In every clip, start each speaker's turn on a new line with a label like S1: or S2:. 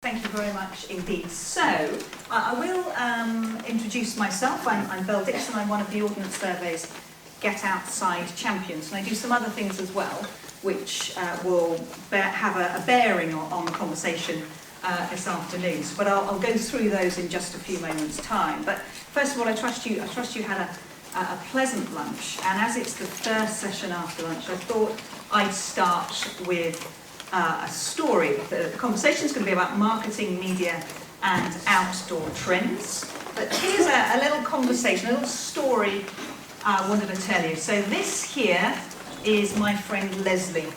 S1: Thank you very much indeed. So, I will introduce myself. I'm Belle Dixon. I'm one of the Ordnance Survey's Get Outside champions, and I do some other things as well, which will have a bearing on the conversation this afternoon. But I'll go through those in just a few moments' time. But first of all, I trust you had a pleasant lunch, and as it's the first session after lunch, I thought I'd start with a story. The conversation is going to be about marketing, media and outdoor trends. But here's a little conversation, a little story I wanted to tell you. So this here is my friend Leslie.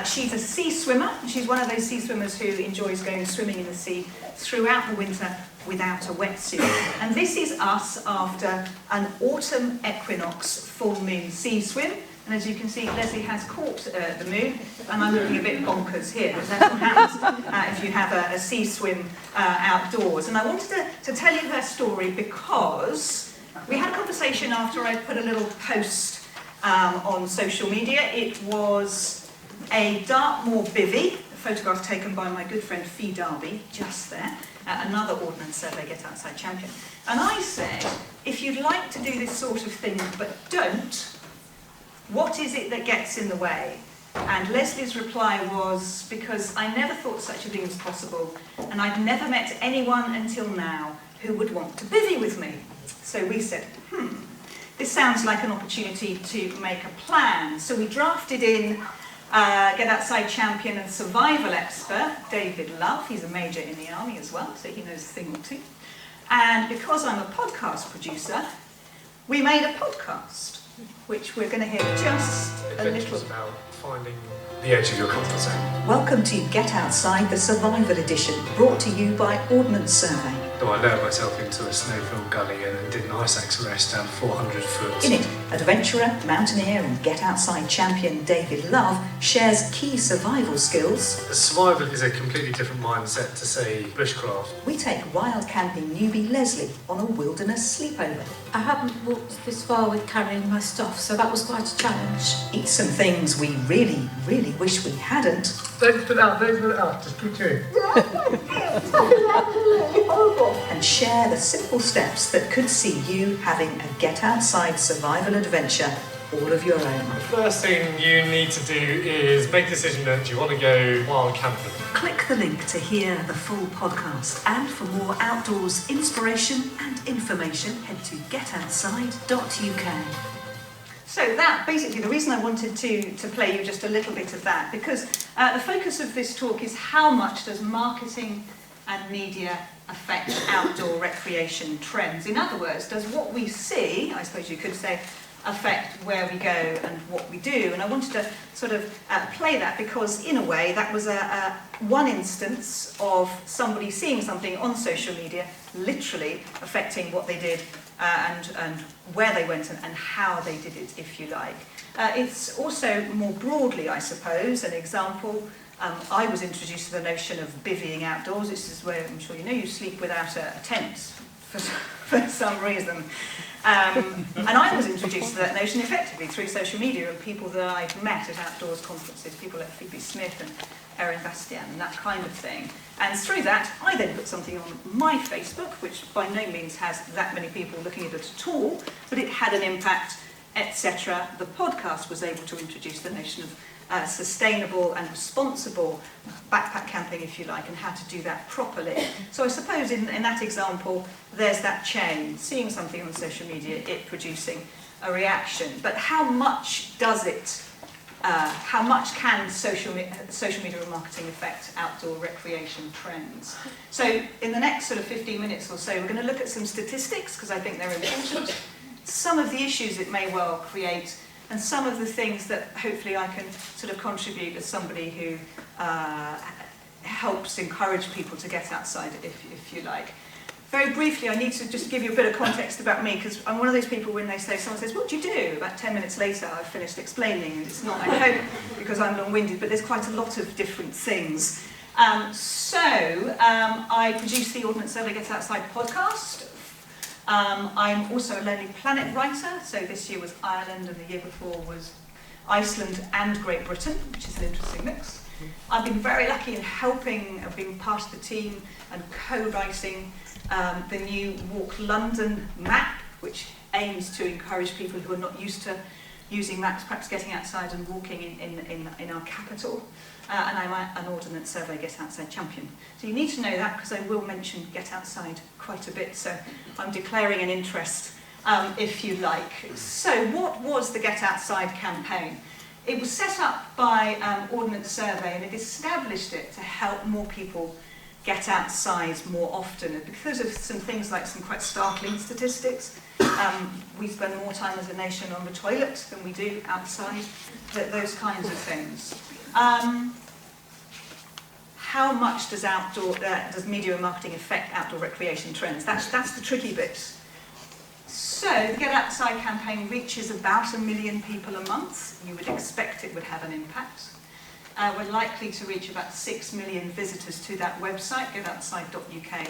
S1: She's a sea swimmer. She's one of those sea swimmers who enjoys going swimming in the sea throughout the winter without a wetsuit. And this is us after an autumn equinox full moon sea swim. And as you can see, Leslie has caught the moon, and I'm looking a bit bonkers here. But that's what happens if you have a sea swim outdoors. And I wanted to tell you her story because we had a conversation after I put a little post on social media. It was a Dartmoor bivvy, a photograph taken by my good friend Fee Darby, just there, another Ordnance Survey Get Outside champion. And I said, if you'd like to do this sort of thing but don't, what is it that gets in the way? And Leslie's reply was, because I never thought such a thing was possible, and I'd never met anyone until now who would want to bivvy with me. So we said, this sounds like an opportunity to make a plan. So we drafted in Get Outside champion and survival expert, David Love. He's a major in the army as well, so he knows a thing or two. And because I'm a podcast producer, we made a podcast, which we're going to hear just a little
S2: about finding the edge of your comfort zone.
S1: Welcome to Get Outside, the Survival Edition, brought to you by Ordnance Survey.
S2: So I lowered myself into a snow-filled gully and did an ice axe arrest down 400 foot.
S1: In it, adventurer, mountaineer and Get Outside champion David Love shares key survival skills.
S2: Survival is a completely different mindset to, say, bushcraft.
S1: We take wild camping newbie Leslie on a wilderness sleepover.
S3: I haven't walked this far with carrying my stuff, so that was quite a challenge.
S1: Eat some things we really, really wish we hadn't.
S2: Don't put it out, just keep doing
S1: And share the simple steps that could see you having a Get Outside survival adventure all of your own.
S2: The first thing you need to do is make a decision that you want to go wild camping.
S1: Click the link to hear the full podcast, and for more outdoors inspiration and information, head to getoutside.uk. So that, basically, the reason I wanted to play you just a little bit of that, because the focus of this talk is how much does marketing and media affect outdoor recreation trends? In other words, does what we see, I suppose you could say, affect where we go and what we do? And I wanted to sort of play that because, in a way, that was one instance of somebody seeing something on social media literally affecting what they did and where they went and how they did it, if you like. It's also more broadly, I suppose, an example. I was introduced to the notion of bivvying outdoors. This is where, I'm sure you know, you sleep without a tent for some reason. And I was introduced to that notion effectively through social media and people that I've met at outdoors conferences, people like Phoebe Smith and Erin Bastian and that kind of thing. And through that, I then put something on my Facebook, which by no means has that many people looking at it at all, but it had an impact, etc. The podcast was able to introduce the notion of sustainable and responsible backpack camping, if you like, and how to do that properly. So I suppose in that example, there's that chain, seeing something on social media, it producing a reaction. But how much does it, how much can social media and marketing affect outdoor recreation trends? So in the next sort of 15 minutes or so, we're going to look at some statistics, because I think they're important, some of the issues it may well create, and some of the things that hopefully I can sort of contribute as somebody who helps encourage people to get outside, if you like. Very briefly, I need to just give you a bit of context about me, because I'm one of those people when someone says, what do you do? About 10 minutes later, I've finished explaining, and it's not, I hope, because I'm long-winded, but there's quite a lot of different things. I produce the Ordnance Survey Get Outside podcast. I'm also a Lonely Planet writer, so this year was Ireland and the year before was Iceland and Great Britain, which is an interesting mix. I've been very lucky in helping, I've been part of the team and co-writing the new Walk London map, which aims to encourage people who are not used to using maps, perhaps getting outside and walking in our capital. And I'm an Ordnance Survey Get Outside champion. So you need to know that because I will mention Get Outside quite a bit. So I'm declaring an interest, if you like. So what was the Get Outside campaign? It was set up by Ordnance Survey, and it established it to help more people get outside more often. And because of some things like some quite startling statistics, we spend more time as a nation on the toilet than we do outside, those kinds of things. How much does media and marketing affect outdoor recreation trends? That's the tricky bit. So the Get Outside campaign reaches about 1 million people a month. You would expect it would have an impact. We're likely to reach about 6 million visitors to that website, getoutside.uk,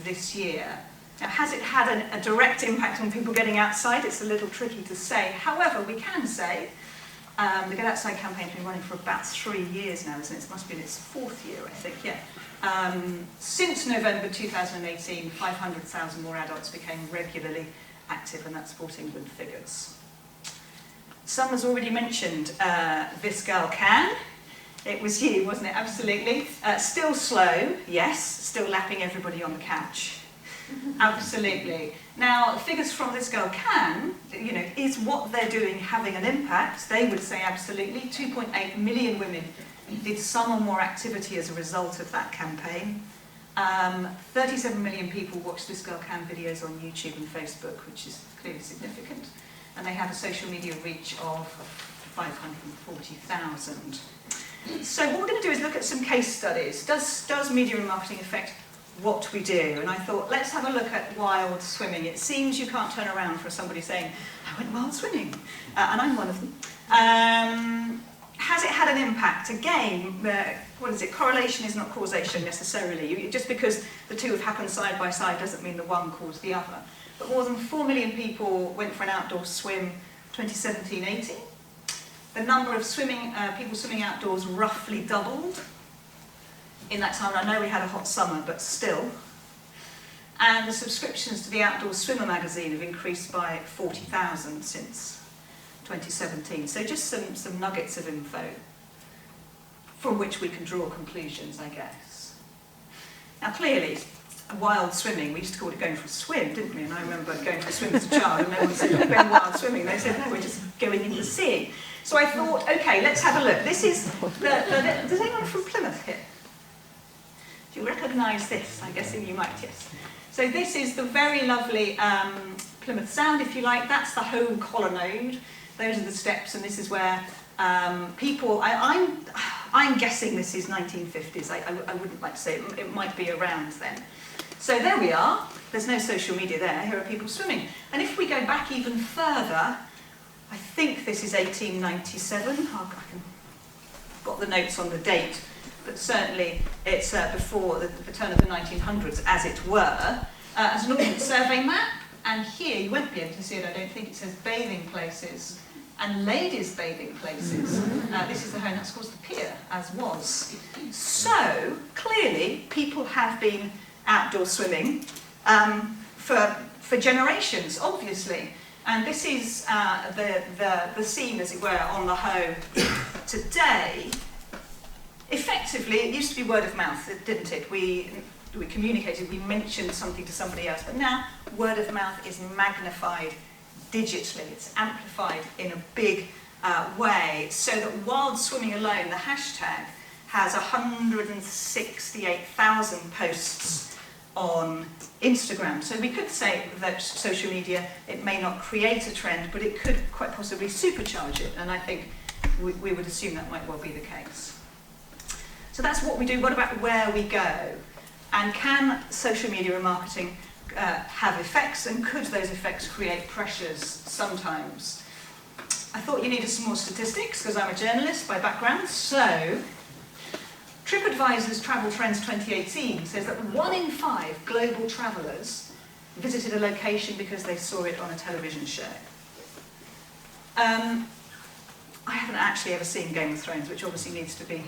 S1: this year. Now, has it had a direct impact on people getting outside? It's a little tricky to say. However, we can say the Get Outside campaign has been running for about 3 years now, isn't it? It must be in its 4th year, I think, yeah. Since November 2018, 500,000 more adults became regularly active, and that's Sport England figures. Someone's already mentioned This Girl Can. It was you, wasn't it? Absolutely. Still slow, yes. Still lapping everybody on the couch. Absolutely. Now, figures from This Girl Can, is what they're doing having an impact? They would say absolutely. 2.8 million women did some or more activity as a result of that campaign. 37 million people watched This Girl Can videos on YouTube and Facebook, which is clearly significant. And they had a social media reach of 540,000. So what we're going to do is look at some case studies. Does media and marketing affect what we do? And I thought, let's have a look at wild swimming. It seems you can't turn around for somebody saying, I went wild swimming, and I'm one of them. Has it had an impact? Again, correlation is not causation necessarily. Just because the two have happened side by side doesn't mean the one caused the other. But more than 4 million people went for an outdoor swim 2017-18. The number of people swimming outdoors roughly doubled in that time. I know we had a hot summer, but still. And the subscriptions to the Outdoor Swimmer magazine have increased by 40,000 since 2017. So just some nuggets of info from which we can draw conclusions, I guess. Now clearly, wild swimming, we used to call it going for a swim, didn't we? And I remember going for a swim as a child, and no one said, we're going wild swimming. They said, no, we're just going in the sea. So I thought, okay, let's have a look. This is, does anyone from Plymouth here? Do you recognise this? I'm guessing you might, yes. So this is the very lovely Plymouth Sound, if you like. That's the home colonnade. Those are the steps, and this is where people, I'm guessing this is 1950s. I wouldn't like to say it. It might be around then. So there we are. There's no social media there. Here are people swimming. And if we go back even further, I think this is 1897. I've got the notes on the date, but certainly it's before the turn of the 1900s, as it were, as an Ordnance Survey map. And here, you won't be able to see it, I don't think, it says bathing places and ladies' bathing places. This is the home, that's of course the pier, as was. So, clearly, people have been outdoor swimming for generations, obviously. And this is the scene, as it were, on the Hoe today. Effectively, it used to be word of mouth, didn't it? We communicated, we mentioned something to somebody else, but now word of mouth is magnified digitally. It's amplified in a big way, so that wild swimming alone, the hashtag, has 168,000 posts on Instagram. So we could say that social media, it may not create a trend, but it could quite possibly supercharge it, and I think we would assume that might well be the case. So that's what we do. What about where we go? And can social media and marketing have effects, and could those effects create pressures sometimes? I thought you needed some more statistics, because I'm a journalist by background. So TripAdvisor's Travel Trends 2018 says that 1 in 5 global travellers visited a location because they saw it on a television show. I haven't actually ever seen Game of Thrones, which obviously needs to be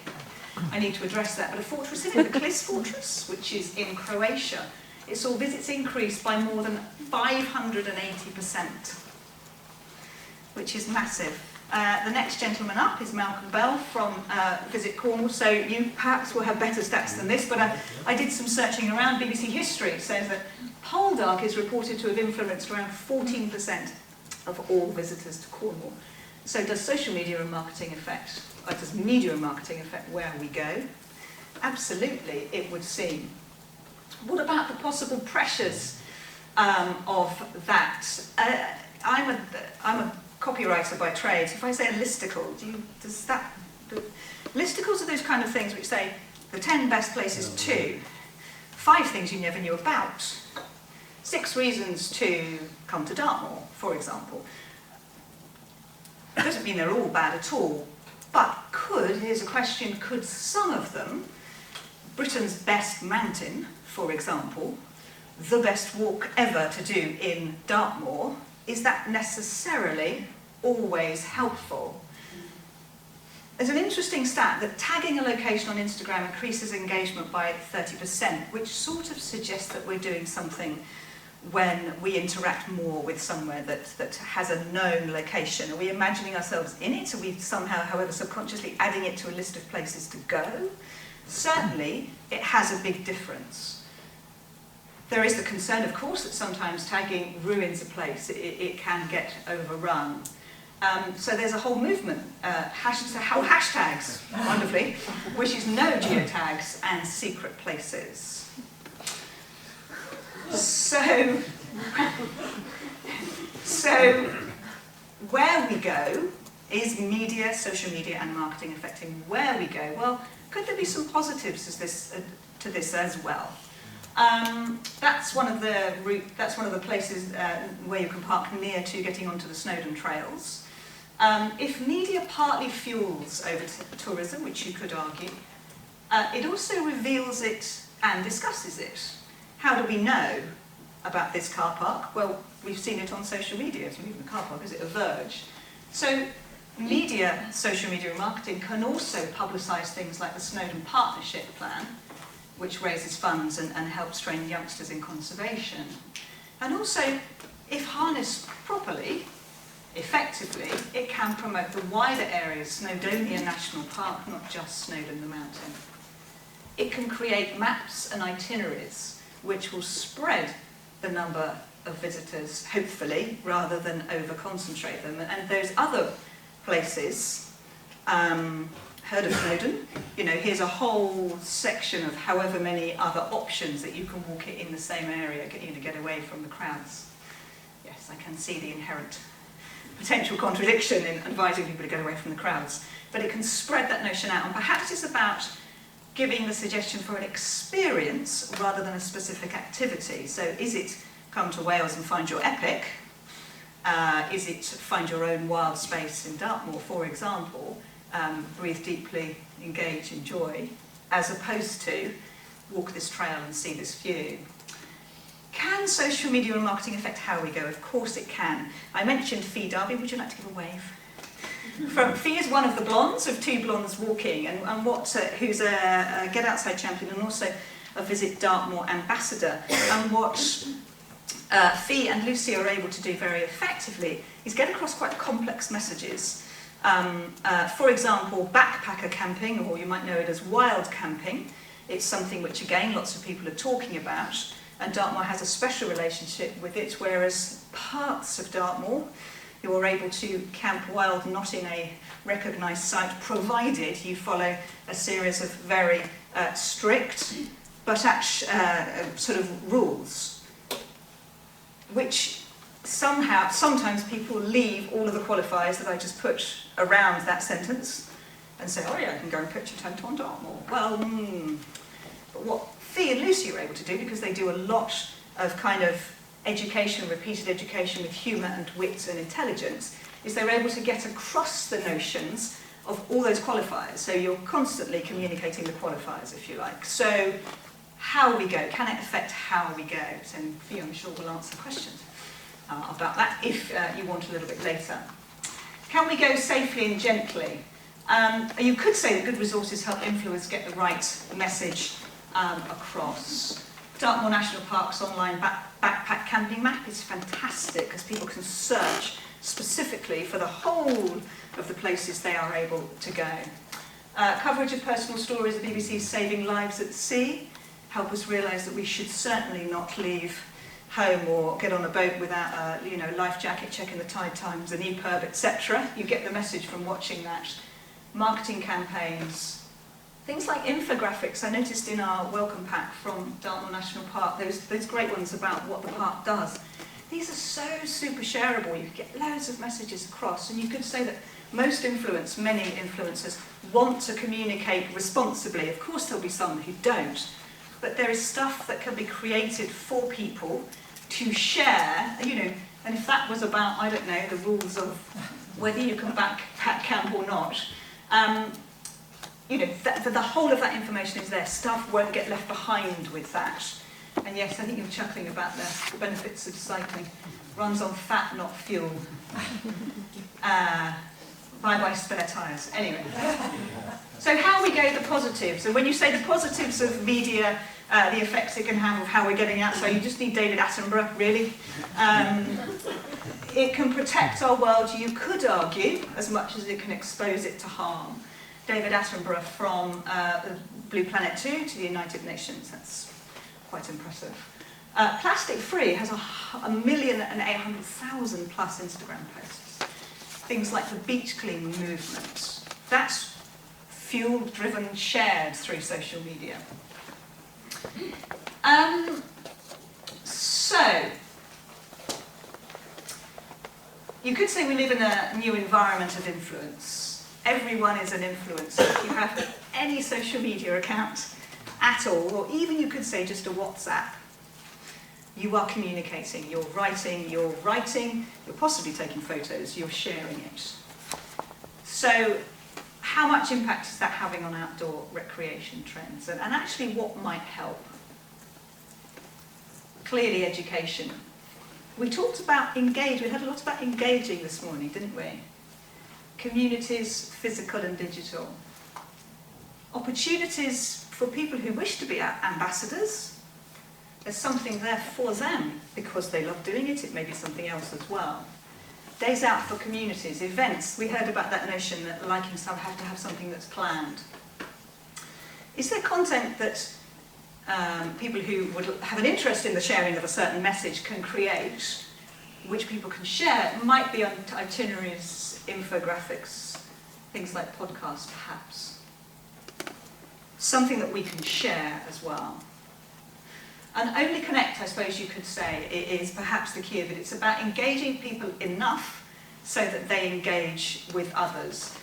S1: I need to address that. But a fortress in it, the Klis Fortress, which is in Croatia, it saw visits increase by more than 580%, which is massive. The next gentleman up is Malcolm Bell from Visit Cornwall, so you perhaps will have better stats than this, but I did some searching around. BBC History. It says that Poldark is reported to have influenced around 14% of all visitors to Cornwall. So does social media and marketing affect, or does media and marketing affect where we go? Absolutely, it would seem. What about the possible pressures of that? I'm a copywriter by trade. If I say a listicle, listicles are those kind of things which say the 10 best places to, 5 things you never knew about, 6 reasons to come to Dartmoor, for example. It doesn't mean they're all bad at all, but here's a question, could some of them, Britain's best mountain, for example, the best walk ever to do in Dartmoor, is that necessarily always helpful? There's an interesting stat that tagging a location on Instagram increases engagement by 30%, which sort of suggests that we're doing something when we interact more with somewhere that has a known location. Are we imagining ourselves in it? Are we somehow, however, subconsciously adding it to a list of places to go? Certainly, it has a big difference. There is the concern, of course, that sometimes tagging ruins a place. It can get overrun. So there's a whole movement, hashtags, wonderfully, which is no geotags and secret places. So where we go, is media, social media and marketing affecting where we go? Well, could there be some positives to this as well? That's one of the places where you can park near to getting onto the Snowdon trails. If media partly fuels over tourism, which you could argue, it also reveals it and discusses it. How do we know about this car park? Well, we've seen it on social media. It's not even a car park, is it? A verge. So media, social media and marketing can also publicise things like the Snowdon Partnership Plan, which raises funds and helps train youngsters in conservation. And also, if harnessed properly, effectively, it can promote the wider areas, Snowdonia National Park, not just Snowdon the mountain. It can create maps and itineraries which will spread the number of visitors, hopefully, rather than over-concentrate them. And those other places, heard of Snowdon? You know, here's a whole section of however many other options that you can walk it in the same area, get away from the crowds. Yes, I can see the inherent potential contradiction in advising people to get away from the crowds. But it can spread that notion out, and perhaps it's about giving the suggestion for an experience rather than a specific activity. So is it come to Wales and find your epic? Is it find your own wild space in Dartmoor, for example? Breathe deeply, engage, enjoy, as opposed to walk this trail and see this view. Can social media and marketing affect how we go? Of course it can. I mentioned Fee Darby. Would you like to give a wave? Fee is one of the blondes, of 2 blondes walking, who's a Get Outside champion and also a Visit Dartmoor ambassador. And what Fee and Lucy are able to do very effectively is get across quite complex messages. For example, backpacker camping, or you might know it as wild camping. It's something which, again, lots of people are talking about, and Dartmoor has a special relationship with it, whereas parts of Dartmoor, you are able to camp wild, not in a recognised site, provided you follow a series of very strict, but sort of rules, which sometimes people leave all of the qualifiers that I just put around that sentence and say, oh yeah, I can go and pitch a tent on Dartmoor. Well, but what Fee and Lucy are able to do, because they do a lot of kind of education, repeated education with humour and wit and intelligence, is they're able to get across the notions of all those qualifiers. So you're constantly communicating the qualifiers, if you like. So how we go, can it affect how we go? So Fee, I'm sure, will answer questions about that if you want a little bit later. Can we go safely and gently? You could say that good resources help influencers get the right message across. Dartmoor National Park's online backpack camping map is fantastic because people can search specifically for the whole of the places they are able to go. Coverage of personal stories of BBC's Saving Lives at Sea help us realise that we should certainly not leave home or get on a boat without a life jacket, checking the tide times, an EPIRB, etc. You get the message from watching that. Marketing campaigns, things like infographics. I noticed in our welcome pack from Dartmoor National Park, those great ones about what the park does. These are so super shareable. You get loads of messages across, and you could say that many influencers want to communicate responsibly. Of course there'll be some who don't, but there is stuff that can be created for people to share, and if that was about, I don't know, the rules of whether you can backpack camp or not, the whole of that information is there. Stuff won't get left behind with that. And yes, I think you're chuckling about the benefits of cycling. Runs on fat, not fuel. Bye-bye spare tyres. Anyway. So how we go the positives. And when you say the positives of media, the effects it can have of how we're getting out, so you just need David Attenborough, really. It can protect our world, you could argue, as much as it can expose it to harm. David Attenborough from Blue Planet 2 to the United Nations. That's quite impressive. Plastic Free has 1,800,000 plus Instagram posts. Things like the Beach Clean movement. That's fueled, driven, shared through social media. So, you could say we live in a new environment of influence. Everyone is an influencer. If you have any social media account at all, or even you could say just a WhatsApp, you are communicating, you're writing, you're possibly taking photos, you're sharing it. So, how much impact is that having on outdoor recreation trends? And actually, what might help? Clearly, education. We talked about we had a lot about engaging this morning, didn't we? Communities, physical and digital. Opportunities for people who wish to be ambassadors. There's something there for them because they love doing it. It may be something else as well. Days out for communities, events. We heard about that notion that liking some have to have something that's planned. Is there content that people who would have an interest in the sharing of a certain message can create, which people can share? It might be on itineraries, infographics, things like podcasts, perhaps. Something that we can share as well. And Only Connect, I suppose you could say, is perhaps the key of it. It's about engaging people enough so that they engage with others.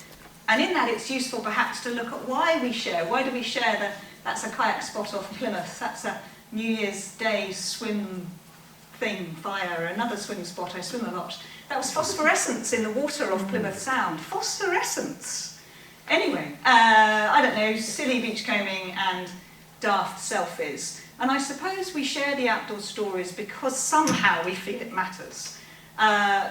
S1: And in that, it's useful perhaps to look at why we share. Why do we share that that's a kayak spot off Plymouth, that's a New Year's Day swim thing via another swim spot, I swim a lot. That was phosphorescence in the water off Plymouth Sound. Phosphorescence! Anyway, I don't know, silly beachcombing and daft selfies. And I suppose we share the outdoor stories because somehow we feel it matters.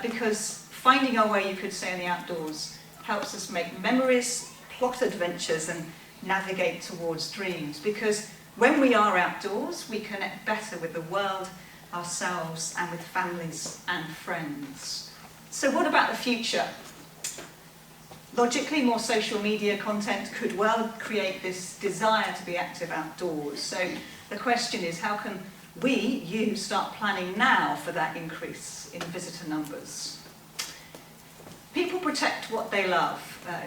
S1: Because finding our way, you could say, in the outdoors helps us make memories, plot adventures, and navigate towards dreams. Because when we are outdoors, we connect better with the world, ourselves, and with families and friends. So what about the future? Logically, more social media content could well create this desire to be active outdoors. So the question is, how can you start planning now for that increase in visitor numbers? People protect what they love,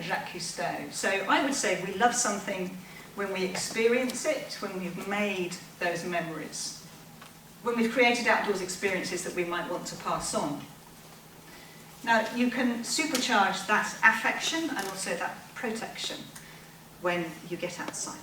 S1: Jacques Cousteau. So I would say we love something when we experience it, when we've made those memories, when we've created outdoors experiences that we might want to pass on. Now, you can supercharge that affection and also that protection when you get outside.